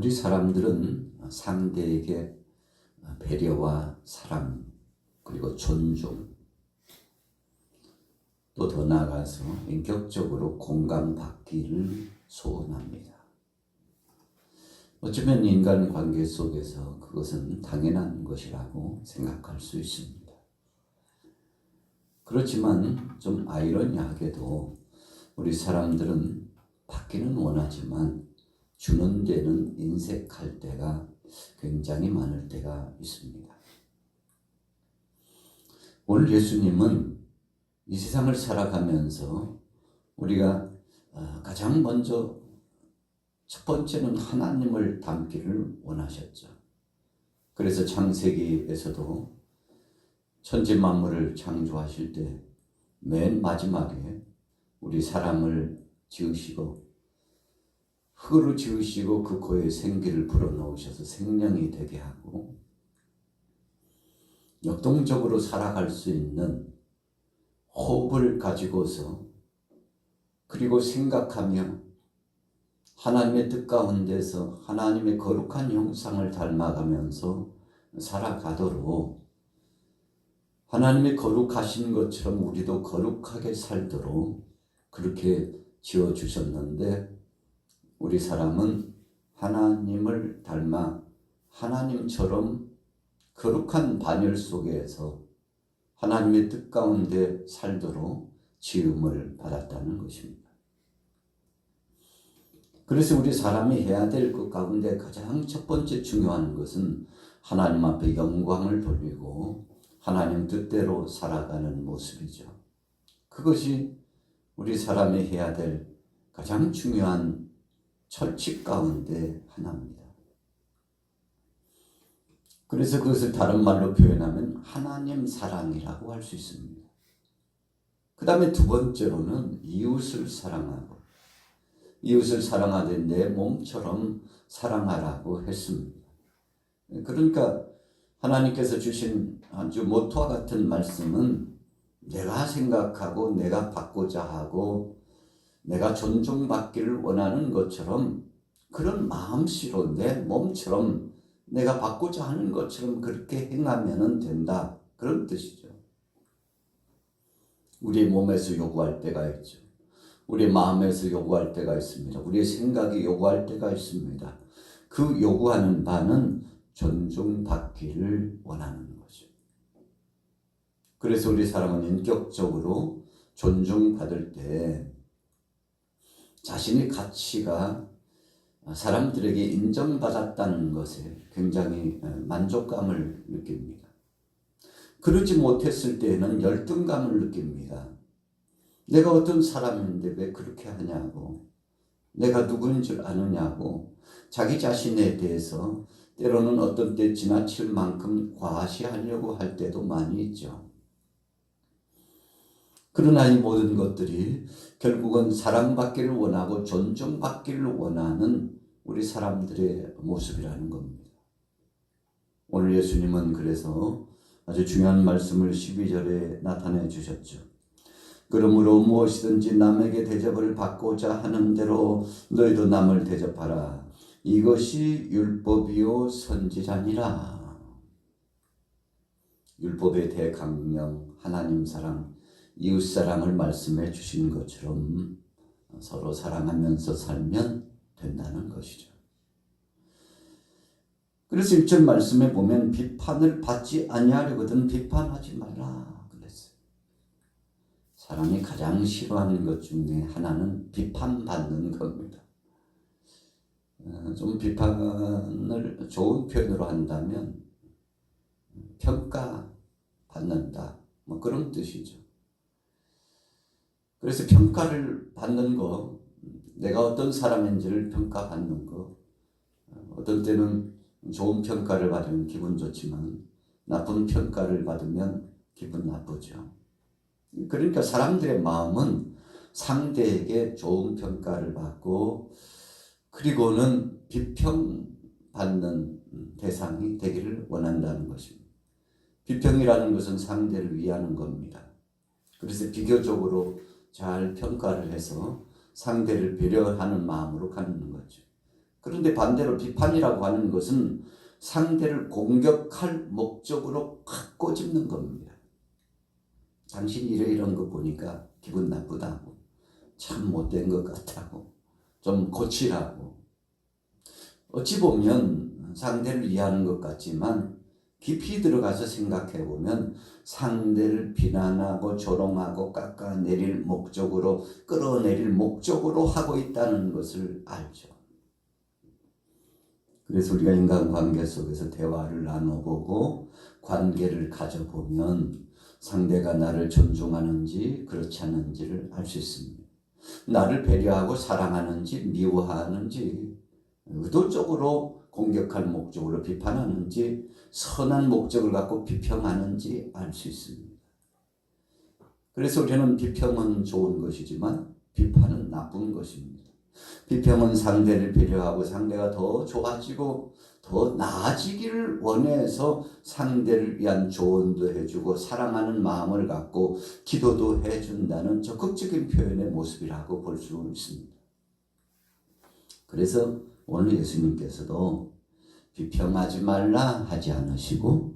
우리 사람들은 상대에게 배려와 사랑 그리고 존중 또 더 나아가서 인격적으로 공감받기를 소원합니다. 어쩌면 인간관계 속에서 그것은 당연한 것이라고 생각할 수 있습니다. 그렇지만 좀 아이러니하게도 우리 사람들은 받기는 원하지만 주는 데는 인색할 때가 굉장히 많을 때가 있습니다. 오늘 예수님은 이 세상을 살아가면서 우리가 가장 먼저 첫 번째는 하나님을 닮기를 원하셨죠. 그래서 창세기에서도 천지 만물을 창조하실 때 맨 마지막에 우리 사람을 지으시고 흙으로 지으시고 그 코에 생기를 불어넣으셔서 생명이 되게 하고 역동적으로 살아갈 수 있는 호흡을 가지고서 그리고 생각하며 하나님의 뜻 가운데서 하나님의 거룩한 형상을 닮아가면서 살아가도록 하나님의 거룩하신 것처럼 우리도 거룩하게 살도록 그렇게 지어주셨는데 우리 사람은 하나님을 닮아 하나님처럼 거룩한 반열 속에서 하나님의 뜻 가운데 살도록 지음을 받았다는 것입니다. 그래서 우리 사람이 해야 될 것 가운데 가장 첫 번째 중요한 것은 하나님 앞에 영광을 돌리고 하나님 뜻대로 살아가는 모습이죠. 그것이 우리 사람이 해야 될 가장 중요한 철칙 가운데 하나입니다. 그래서 그것을 다른 말로 표현하면 하나님 사랑이라고 할 수 있습니다. 그 다음에 두 번째로는 이웃을 사랑하고 이웃을 사랑하되 내 몸처럼 사랑하라고 했습니다. 그러니까 하나님께서 주신 아주 모토와 같은 말씀은 내가 생각하고 내가 받고자 하고 내가 존중받기를 원하는 것처럼 그런 마음씨로 내 몸처럼 내가 받고자 하는 것처럼 그렇게 행하면 된다. 그런 뜻이죠. 우리 몸에서 요구할 때가 있죠. 우리 마음에서 요구할 때가 있습니다. 우리의 생각이 요구할 때가 있습니다. 그 요구하는 바는 존중받기를 원하는 거죠. 그래서 우리 사람은 인격적으로 존중받을 때 자신의 가치가 사람들에게 인정받았다는 것에 굉장히 만족감을 느낍니다. 그러지 못했을 때에는 열등감을 느낍니다. 내가 어떤 사람인데 왜 그렇게 하냐고, 내가 누구인 줄 아느냐고 자기 자신에 대해서 때로는 어떤 때 지나칠 만큼 과시하려고 할 때도 많이 있죠. 그러나 이 모든 것들이 결국은 사랑받기를 원하고 존중받기를 원하는 우리 사람들의 모습이라는 겁니다. 오늘 예수님은 그래서 아주 중요한 말씀을 12절에 나타내 주셨죠. 그러므로 무엇이든지 남에게 대접을 받고자 하는 대로 너희도 남을 대접하라. 이것이 율법이요 선지자니라. 율법의 대강령, 하나님 사랑, 이웃 사랑을 말씀해 주신 것처럼 서로 사랑하면서 살면 된다는 것이죠. 그래서 1절 말씀에 보면 비판을 받지 아니하려거든 비판하지 말라 그랬어요. 사람이 가장 싫어하는 것 중에 하나는 비판받는 겁니다. 좀 비판을 좋은 표현으로 한다면 평가받는다, 뭐 그런 뜻이죠. 그래서 평가를 받는 거, 내가 어떤 사람인지를 평가받는 거, 어떤 때는 좋은 평가를 받으면 기분 좋지만 나쁜 평가를 받으면 기분 나쁘죠. 그러니까 사람들의 마음은 상대에게 좋은 평가를 받고 그리고는 비평받는 대상이 되기를 원한다는 것입니다. 비평이라는 것은 상대를 위하는 겁니다. 그래서 비교적으로 잘 평가를 해서 상대를 배려하는 마음으로 가는 거죠. 그런데 반대로 비판이라고 하는 것은 상대를 공격할 목적으로 확 꼬집는 겁니다. 당신이 이런 거 보니까 기분 나쁘다고, 참 못된 것 같다고, 좀 고치라고. 어찌 보면 상대를 이해하는 것 같지만 깊이 들어가서 생각해 보면 상대를 비난하고 조롱하고 깎아내릴 목적으로, 끌어내릴 목적으로 하고 있다는 것을 알죠. 그래서 우리가 인간관계 속에서 대화를 나눠보고 관계를 가져보면 상대가 나를 존중하는지 그렇지 않은지를 알 수 있습니다. 나를 배려하고 사랑하는지 미워하는지, 의도적으로 공격할 목적으로 비판하는지 선한 목적을 갖고 비평하는지 알 수 있습니다. 그래서 우리는 비평은 좋은 것이지만 비판은 나쁜 것입니다. 비평은 상대를 배려하고 상대가 더 좋아지고 더 나아지기를 원해서 상대를 위한 조언도 해주고 사랑하는 마음을 갖고 기도도 해준다는 적극적인 표현의 모습이라고 볼 수 있습니다. 그래서 오늘 예수님께서도 비평하지 말라 하지 않으시고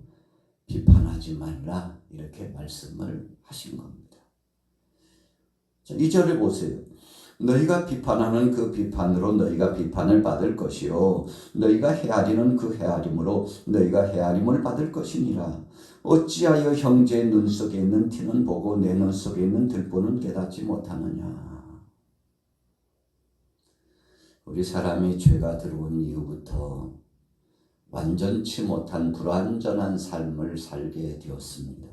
비판하지 말라 이렇게 말씀을 하신 겁니다. 자, 2절에 보세요. 너희가 비판하는 그 비판으로 너희가 비판을 받을 것이요 너희가 헤아리는 그 헤아림으로 너희가 헤아림을 받을 것이니라. 어찌하여 형제의 눈 속에 있는 티는 보고 내 눈 속에 있는 들보는 깨닫지 못하느냐. 우리 사람이 죄가 들어온 이후부터 완전치 못한 불완전한 삶을 살게 되었습니다.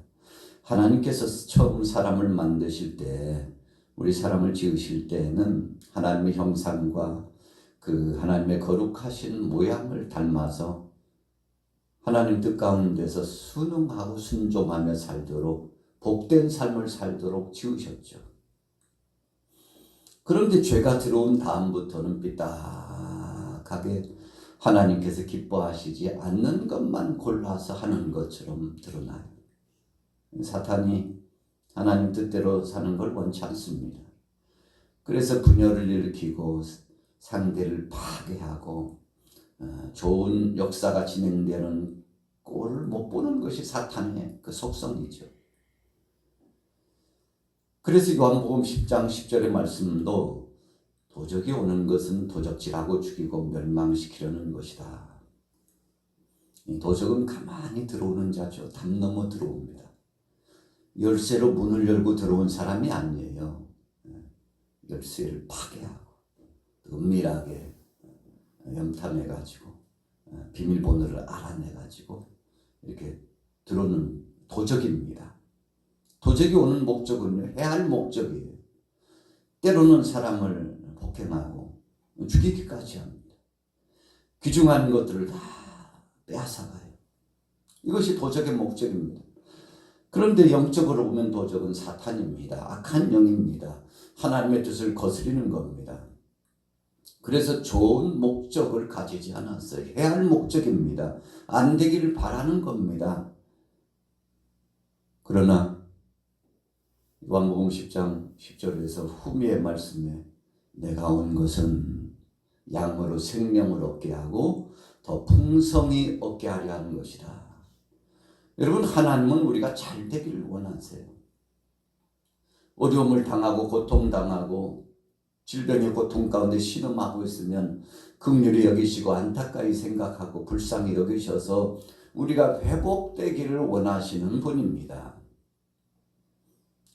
하나님께서 처음 사람을 만드실 때, 우리 사람을 지으실 때에는 하나님의 형상과 그 하나님의 거룩하신 모양을 닮아서 하나님 뜻 가운데서 순응하고 순종하며 살도록 복된 삶을 살도록 지으셨죠. 그런데 죄가 들어온 다음부터는 삐딱하게 하나님께서 기뻐하시지 않는 것만 골라서 하는 것처럼 드러나요. 사탄이 하나님 뜻대로 사는 걸 원치 않습니다. 그래서 분열을 일으키고 상대를 파괴하고 좋은 역사가 진행되는 꼴을 못 보는 것이 사탄의 그 속성이죠. 그래서 요한복음 10장 10절의 말씀도 도적이 오는 것은 도적질하고 죽이고 멸망시키려는 것이다. 도적은 가만히 들어오는 자죠. 담 넘어 들어옵니다. 열쇠로 문을 열고 들어온 사람이 아니에요. 열쇠를 파괴하고 은밀하게 염탐해가지고 비밀번호를 알아내가지고 이렇게 들어오는 도적입니다. 도적이 오는 목적은 해할 목적이에요. 때로는 사람을 폭행하고 죽이기까지 합니다. 귀중한 것들을 다 빼앗아가요. 이것이 도적의 목적입니다. 그런데 영적으로 보면 도적은 사탄입니다. 악한 영입니다. 하나님의 뜻을 거스리는 겁니다. 그래서 좋은 목적을 가지지 않았어요. 해할 목적입니다. 안 되기를 바라는 겁니다. 그러나 요한복음 10장 10절에서 후미의 말씀에 내가 온 것은 양으로 생명을 얻게 하고 더 풍성히 얻게 하려 하는 것이다. 여러분, 하나님은 우리가 잘 되기를 원하세요. 어려움을 당하고 고통당하고 질병의 고통 가운데 신음하고 있으면 긍휼히 여기시고 안타까이 생각하고 불쌍히 여기셔서 우리가 회복되기를 원하시는 분입니다.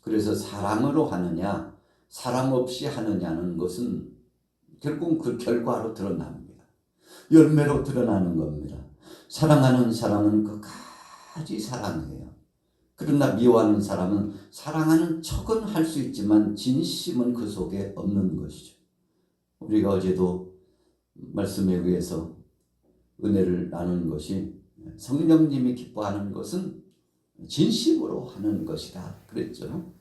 그래서 사랑으로 하느냐 사랑 없이 하느냐는 것은 결국 그 결과로 드러납니다. 열매로 드러나는 겁니다. 사랑하는 사람은 끝까지 사랑해요. 그러나 미워하는 사람은 사랑하는 척은 할 수 있지만 진심은 그 속에 없는 것이죠. 우리가 어제도 말씀에 의해서 은혜를 나눈 것이 성령님이 기뻐하는 것은 진심으로 하는 것이다 그랬죠.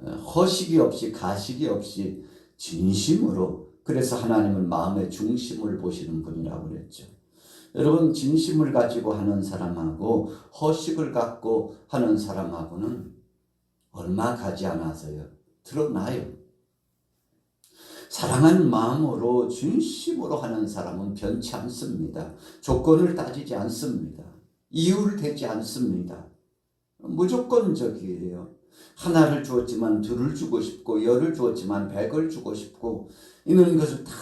허식이 없이 가식이 없이 진심으로. 그래서 하나님은 마음의 중심을 보시는 분이라고 그랬죠. 여러분, 진심을 가지고 하는 사람하고 허식을 갖고 하는 사람하고는 얼마 가지 않아서요 드러나요. 사랑하는 마음으로 진심으로 하는 사람은 변치 않습니다. 조건을 따지지 않습니다. 이유를 대지 않습니다. 무조건적이에요. 하나를 주었지만 둘을 주고 싶고, 열을 주었지만 100을 주고 싶고, 있는 것을 다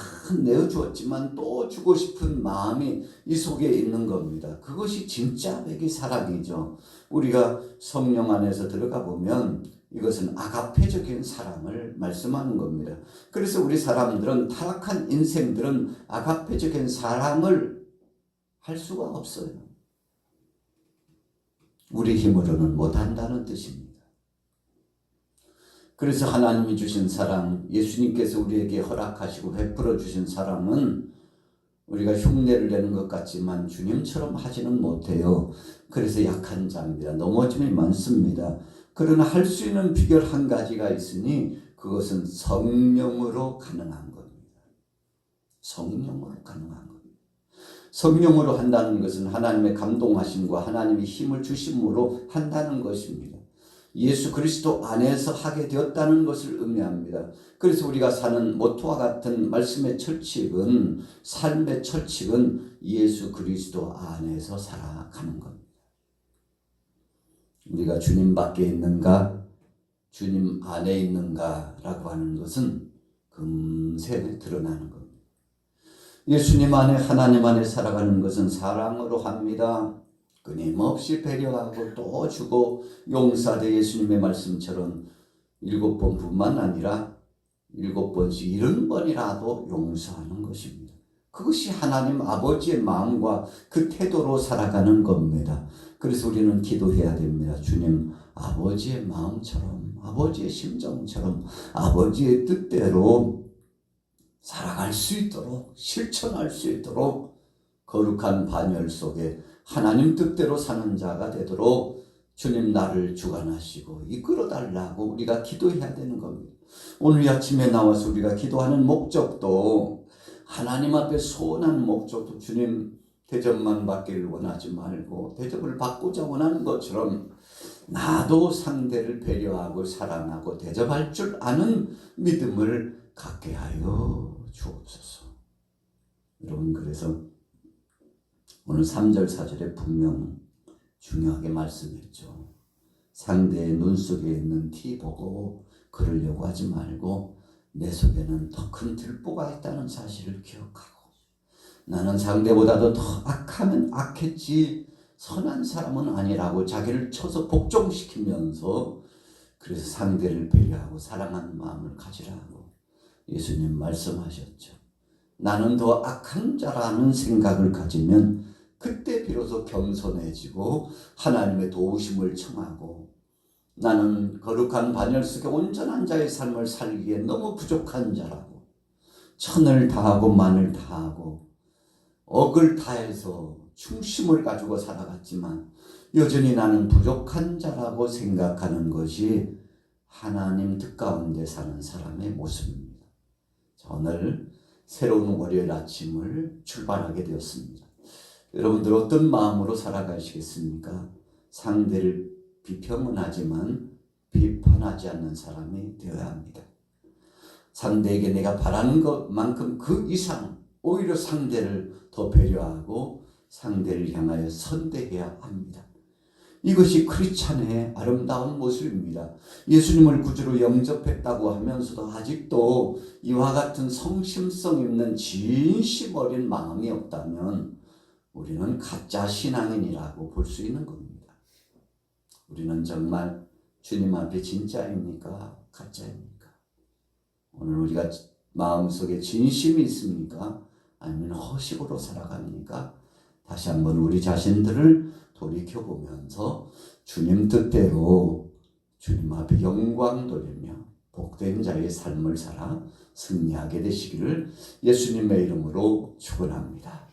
내어주었지만 또 주고 싶은 마음이 이 속에 있는 겁니다. 그것이 진짜 백의 사랑이죠. 우리가 성령 안에서 들어가 보면 이것은 아가페적인 사랑을 말씀하는 겁니다. 그래서 우리 사람들은, 타락한 인생들은 아가페적인 사랑을 할 수가 없어요. 우리 힘으로는 못한다는 뜻입니다. 그래서 하나님이 주신 사랑, 예수님께서 우리에게 허락하시고 베풀어 주신 사랑은 우리가 흉내를 내는 것 같지만 주님처럼 하지는 못해요. 그래서 약한 자입니다. 넘어짐이 많습니다. 그러나 할 수 있는 비결 한 가지가 있으니 그것은 성령으로 가능한 겁니다. 성령으로 가능한 겁니다. 성령으로 한다는 것은 하나님의 감동하심과 하나님의 힘을 주심으로 한다는 것입니다. 예수 그리스도 안에서 하게 되었다는 것을 의미합니다. 그래서 우리가 사는 모토와 같은 말씀의 철칙은, 삶의 철칙은 예수 그리스도 안에서 살아가는 겁니다. 우리가 주님 밖에 있는가, 주님 안에 있는가라고 하는 것은 금세 드러나는 겁니다. 예수님 안에, 하나님 안에 살아가는 것은 사랑으로 합니다. 끊임없이 배려하고 또 주고, 용사대 예수님의 말씀처럼 7번뿐만 아니라 7번씩 70번이라도 용서하는 것입니다. 그것이 하나님 아버지의 마음과 그 태도로 살아가는 겁니다. 그래서 우리는 기도해야 됩니다. 주님, 아버지의 마음처럼, 아버지의 심정처럼, 아버지의 뜻대로 살아갈 수 있도록, 실천할 수 있도록 거룩한 반열 속에 하나님 뜻대로 사는 자가 되도록 주님 나를 주관하시고 이끌어달라고 우리가 기도해야 되는 겁니다. 오늘 아침에 나와서 우리가 기도하는 목적도, 하나님 앞에 소원하는 목적도, 주님 대접만 받기를 원하지 말고 대접을 받고자 원하는 것처럼 나도 상대를 배려하고 사랑하고 대접할 줄 아는 믿음을 갖게 하여 주옵소서. 여러분, 그래서 오늘 3절 4절에 분명 중요하게 말씀했죠. 상대의 눈 속에 있는 티 보고 그러려고 하지 말고 내 속에는 더 큰 들보가 있다는 사실을 기억하고, 나는 상대보다도 더 악하면 악했지 선한 사람은 아니라고 자기를 쳐서 복종시키면서, 그래서 상대를 배려하고 사랑하는 마음을 가지라고 예수님 말씀하셨죠. 나는 더 악한 자라는 생각을 가지면 그때 비로소 겸손해지고 하나님의 도우심을 청하고, 나는 거룩한 반열 속에 온전한 자의 삶을 살기에 너무 부족한 자라고, 천을 다하고 만을 다하고 억을 다해서 충심을 가지고 살아갔지만 여전히 나는 부족한 자라고 생각하는 것이 하나님 뜻 가운데 사는 사람의 모습입니다. 오늘 새로운 월요일 아침을 출발하게 되었습니다. 여러분들 어떤 마음으로 살아가시겠습니까? 상대를 비평은 하지만 비판하지 않는 사람이 되어야 합니다. 상대에게 내가 바라는 것만큼 그 이상 오히려 상대를 더 배려하고 상대를 향하여 선대해야 합니다. 이것이 크리스찬의 아름다운 모습입니다. 예수님을 구주로 영접했다고 하면서도 아직도 이와 같은 성심성 있는 진심 어린 마음이 없다면 우리는 가짜 신앙인이라고 볼 수 있는 겁니다. 우리는 정말 주님 앞에 진짜입니까? 가짜입니까? 오늘 우리가 마음속에 진심이 있습니까? 아니면 허식으로 살아갑니까? 다시 한번 우리 자신들을 돌이켜보면서 주님 뜻대로 주님 앞에 영광 돌리며 복된 자의 삶을 살아 승리하게 되시기를 예수님의 이름으로 축원합니다.